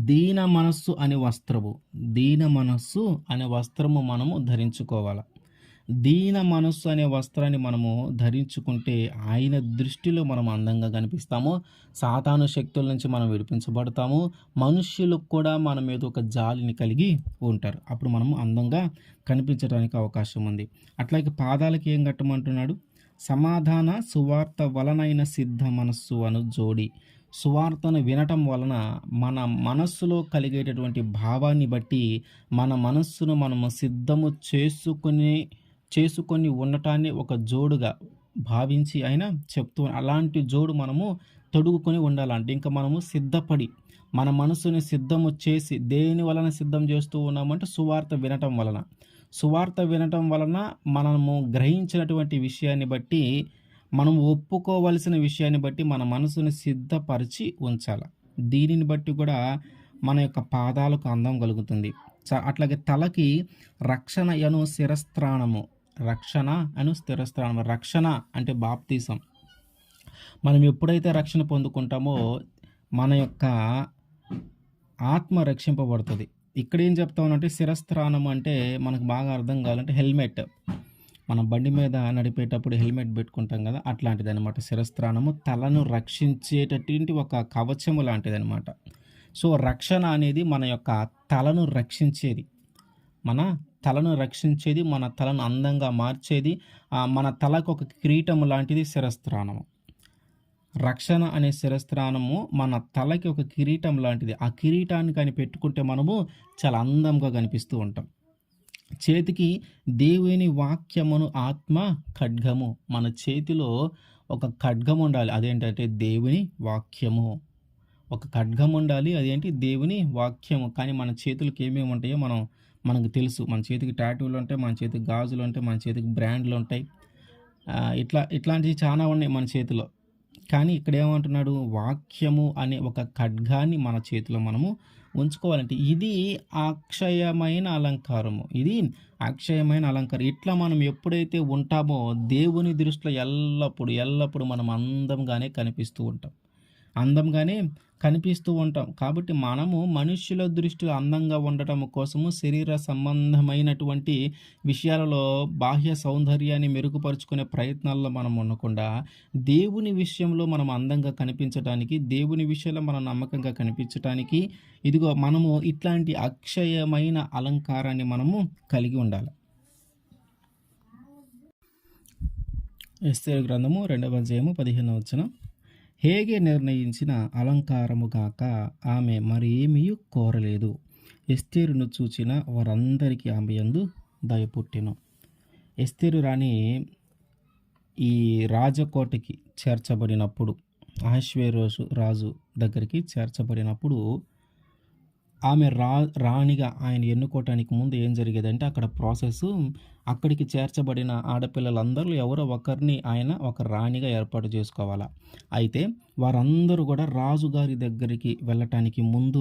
S1: దీన మనస్సు అనే వస్త్రము, దీన మనస్సు అనే వస్త్రము మనము ధరించుకోవాలి. దీన మనస్సు అనే వస్త్రాన్ని మనము ధరించుకుంటే ఆయన దృష్టిలో మనం అందంగా కనిపిస్తాము. సాతాను శక్తుల నుంచి మనం విడిపించబడతాము. మనుష్యులకు కూడా మన మీద ఒక జాలిని కలిగి ఉంటారు. అప్పుడు మనము అందంగా కనిపించడానికి అవకాశం ఉంది. అట్లాగే పాదాలకి ఏం కట్టమంటున్నాడు? సమాధాన సువార్త వలనైన సిద్ధ మనస్సు అను జోడి. సువార్తను వినటం వలన మన మనస్సులో కలిగేటటువంటి భావాన్ని బట్టి మన మనస్సును మనము సిద్ధము చేసుకొని ఉండటాన్ని ఒక జోడుగా భావించి ఆయన చెప్తూ, అలాంటి జోడు మనము తొడుగుకొని ఉండాలంటే ఇంకా మనము సిద్ధపడి మన మనసుని సిద్ధము చేసి, దేని వలన సిద్ధం చేస్తూ ఉన్నామంటే సువార్త వినటం వలన. సువార్త వినటం వలన మనము గ్రహించినటువంటి విషయాన్ని బట్టి, మనం ఒప్పుకోవలసిన విషయాన్ని బట్టి మన మనసుని సిద్ధపరిచి ఉంచాలి. దీనిని బట్టి కూడా మన యొక్క పాదాలకు అందం కలుగుతుంది. అట్లాగే తలకి రక్షణ అను శిరస్త్రాణము, రక్షణ అను స్థిరస్థానం. రక్షణ అంటే బాప్తీసం. మనం ఎప్పుడైతే రక్షణ పొందుకుంటామో మన యొక్క ఆత్మ రక్షింపబడుతుంది. ఇక్కడ ఏం చెప్తామనంటే శిరస్త్రాణం అంటే మనకు బాగా అర్థం కావాలంటే హెల్మెట్. మనం బండి మీద నడిపేటప్పుడు హెల్మెట్ పెట్టుకుంటాం కదా, అట్లాంటిది అనమాట శిరస్త్రాణము. తలను రక్షించేటటువంటి ఒక కవచము లాంటిది అనమాట. సో రక్షణ అనేది మన యొక్క తలను రక్షించేది, మన తలను రక్షించేది, మన తలను అందంగా మార్చేది. మన తలకు ఒక కిరీటం లాంటిది శిరస్త్రాణము. రక్షణ అనే శిరస్త్రాణము మన తలకి ఒక కిరీటం లాంటిది. ఆ కిరీటాన్ని కానీ పెట్టుకుంటే మనము చాలా అందంగా కనిపిస్తూ ఉంటాం. చేతికి దేవుని వాక్యమును ఆత్మ ఖడ్గము. మన చేతిలో ఒక ఖడ్గం ఉండాలి. అదేంటంటే దేవుని వాక్యము. ఒక ఖడ్గం ఉండాలి, అదేంటి? దేవుని వాక్యము. కానీ మన చేతులకి ఏమేమి ఉంటాయో మనకు తెలుసు. మన చేతికి టాటూలు ఉంటాయి, మన చేతికి గాజులు ఉంటాయి, మన చేతికి బ్రాండ్లు ఉంటాయి. ఇట్లాంటివి చాలా ఉన్నాయి మన చేతిలో. కానీ ఇక్కడ ఏమంటున్నాడు? వాక్యము అనే ఒక ఖడ్గాన్ని మన చేతిలో మనము ఉంచుకోవాలంటే ఇది అక్షయమైన అలంకారము. ఇది అక్షయమైన అలంకారం. ఇట్లా మనం ఎప్పుడైతే ఉంటామో దేవుని దృష్టిలో ఎల్లప్పుడూ మనం అందంగానే కనిపిస్తూ ఉంటాం. కాబట్టి మనము మనుష్యుల దృష్టిలో అందంగా ఉండటం కోసము శరీర సంబంధమైనటువంటి విషయాలలో బాహ్య సౌందర్యాన్ని మెరుగుపరుచుకునే ప్రయత్నాల్లో మనం ఉండకుండా దేవుని విషయంలో మనం అందంగా కనిపించడానికి, దేవుని విషయంలో మనం నమ్మకంగా కనిపించడానికి ఇదిగో మనము ఇట్లాంటి అక్షయమైన అలంకారాన్ని మనము కలిగి ఉండాలి. ఎస్తేరు గ్రంథము 2వ అధ్యాయము 15వ వచనం. హేగే నిర్ణయించిన అలంకారముగాక ఆమె మరేమీ కోరలేదు. ఎస్తేరును చూచిన వారందరికీ ఆమె యందు దయ పుట్టెను. ఎస్తేరు రాణి ఈ రాజకోటకి చేర్చబడినప్పుడు, అహష్వేరోషు రాజు దగ్గరికి చేర్చబడినప్పుడు ఆమె రాణిగా ఆయన ఎన్నుకోవటానికి ముందు ఏం జరిగేదంటే అక్కడ ప్రాసెస్, అక్కడికి చేర్చబడిన ఆడపిల్లలందరూ ఎవరో ఒకరిని ఆయన ఒక రాణిగా ఏర్పాటు చేసుకోవాలా. అయితే వారందరూ కూడా రాజుగారి దగ్గరికి వెళ్ళటానికి ముందు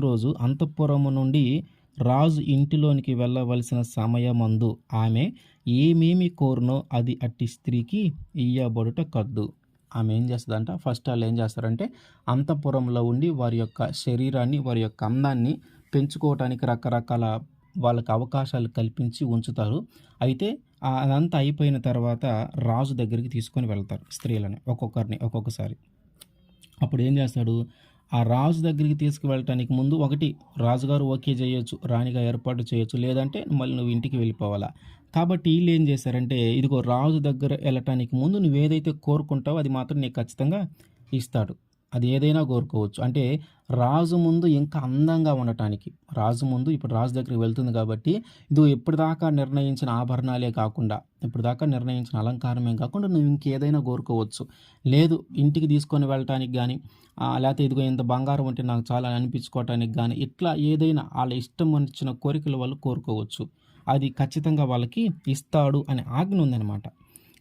S1: రోజు అంతఃపురము నుండి రాజు ఇంటిలోనికి వెళ్ళవలసిన సమయమందు ఆమె ఏమేమి కోరునో అది అట్టి స్త్రీకి ఇయ్యబడుట కద్దు. ఆమె ఏం చేస్తుందంట? ఫస్ట్ వాళ్ళు ఏం చేస్తారంటే అంతఃపురంలో ఉండి వారి యొక్క శరీరాన్ని, వారి యొక్క అందాన్ని పెంచుకోవటానికి రకరకాల వాళ్ళకి అవకాశాలు కల్పించి ఉంచుతారు. అయితే అదంతా అయిపోయిన తర్వాత రాజు దగ్గరికి తీసుకొని వెళ్తారు స్త్రీలని, ఒక్కొక్కరిని ఒక్కొక్కసారి. అప్పుడు ఏం చేస్తాడు? ఆ రాజు దగ్గరికి తీసుకువెళ్ళటానికి ముందు ఒకటి రాజుగారు ఓకే చేయొచ్చు. రాణిగా ఏర్పాటు చేయొచ్చు. లేదంటే మళ్ళీ నువ్వు ఇంటికి వెళ్ళిపోవాలా. కాబట్టి ఈళ్ళేం చేశారంటే, ఇదిగో రాజు దగ్గర ఎళ్ళటానికి ముందు నువ్వేదైతే కోరుకుంటావో అది మాత్రం నీకు ఖచ్చితంగా ఇస్తాడు. అది ఏదైనా కోరుకోవచ్చు. అంటే రాజు ముందు ఇంకా అందంగా ఉండటానికి. రాజు ముందు ఇప్పుడు రాజు దగ్గరికి వెళ్తుంది కాబట్టి, ఇదిగో ఇప్పటిదాకా నిర్ణయించిన ఆభరణాలే కాకుండా, ఇప్పటిదాకా నిర్ణయించిన అలంకారమే కాకుండా నువ్వు ఇంకేదైనా కోరుకోవచ్చు. లేదు ఇంటికి తీసుకొని వెళ్ళటానికి గానీ, లేతే ఇదిగో ఇంత బంగారం ఉంటే నాకు చాలు అని అనిపించుకోవటానికి గానీ, ఇట్లా ఏదైనా ఆళ్ళ ఇష్టం వచ్చిన కోరికలు వాళ్ళు కోరుకోవచ్చు. అది ఖచ్చితంగా వాళ్ళకి ఇస్తాడు అనే ఆజ్ఞ ఉందనమాట.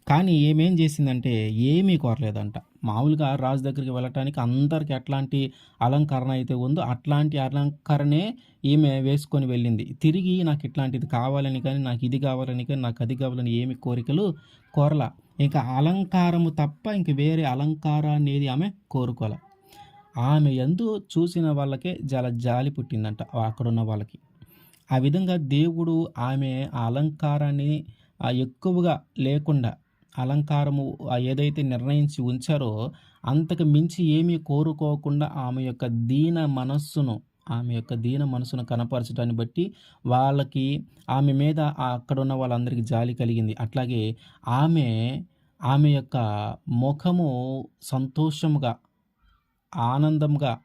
S1: కానీ ఏమేం చేసిందంటే ఏమీ కోరలేదంట. మామూలుగా రాజు దగ్గరికి వెళ్ళటానికి అందరికి ఎట్లాంటి అలంకరణ అయితే ఉందో అట్లాంటి అలంకరణే ఈమె వేసుకొని వెళ్ళింది. తిరిగి నాకు ఇట్లాంటిది కావాలని కానీ, నాకు ఇది కావాలని కానీ, నాకు అది కావాలని ఏమి కోరికలు కోరలా. ఇంకా అలంకారము తప్ప ఇంక వేరే అలంకారాన్నేది ఆమె కోరుకోల. ఆమె యందు చూసిన వాళ్ళకే చాలా జాలి పుట్టిందంట అక్కడున్న వాళ్ళకి. ఆ విధంగా దేవుడు ఆమె ఆ అలంకారాన్ని ఎక్కువగా లేకుండా అలంకారము ఏదైతే నిర్ణయించి ఉంచారో అంతకు మించి ఏమీ కోరుకోకుండా ఆమె యొక్క దీన మనస్సును కనపరచడాన్ని బట్టి వాళ్ళకి ఆమె మీద అక్కడున్న వాళ్ళందరికీ జాలి కలిగింది. అట్లాగే ఆమె, ఆమె యొక్క ముఖము సంతోషముగా, ఆనందంగా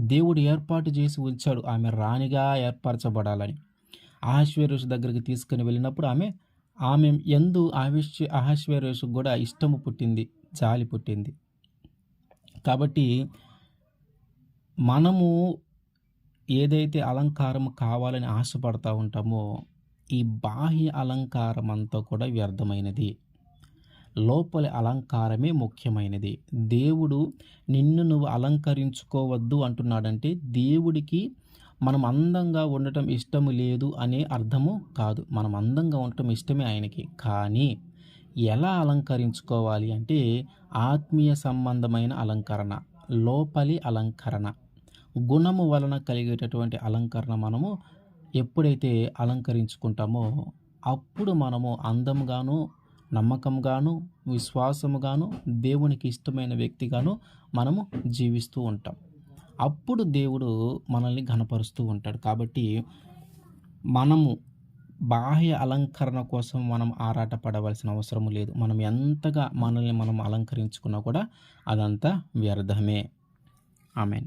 S1: దేవుడు ఏర్పాటు చేసి ఉంచాడు. ఆమె రాణిగా ఏర్పరచబడాలని. అహష్వేరోషు దగ్గరికి తీసుకొని వెళ్ళినప్పుడు ఆమె యందు అహష్వేరోషుకు కూడా ఇష్టము పుట్టింది, జాలి పుట్టింది. కాబట్టి మనము ఏదైతే అలంకారం కావాలని ఆశపడతా ఉంటామో, ఈ బాహ్య అలంకారం అంతా కూడా వ్యర్థమైనది. లోపలి అలంకారమే ముఖ్యమైనది. దేవుడు నిన్ను నువ్వు అలంకరించుకోవద్దు అంటున్నాడంటే, దేవుడికి మనం అందంగా ఉండటం ఇష్టము లేదు అనే అర్థము కాదు. మనం అందంగా ఉండటం ఇష్టమే ఆయనకి. కానీ ఎలా అలంకరించుకోవాలి అంటే, ఆత్మీయ సంబంధమైన అలంకరణ, లోపలి అలంకరణ, గుణము వలన కలిగేటటువంటి అలంకరణ మనము ఎప్పుడైతే అలంకరించుకుంటామో, అప్పుడు మనము అందంగాను, నమ్మకంగాను, విశ్వాసముగాను, దేవునికి ఇష్టమైన వ్యక్తిగాను మనము జీవిస్తూ ఉంటాం. అప్పుడు దేవుడు మనల్ని ఘనపరుస్తూ ఉంటాడు. కాబట్టి మనము బాహ్య అలంకరణ కోసం మనం ఆరాటపడవలసిన అవసరం లేదు. మనం ఎంతగా మనల్ని మనం అలంకరించుకున్నా కూడా అదంతా వ్యర్థమే. ఆమేన్.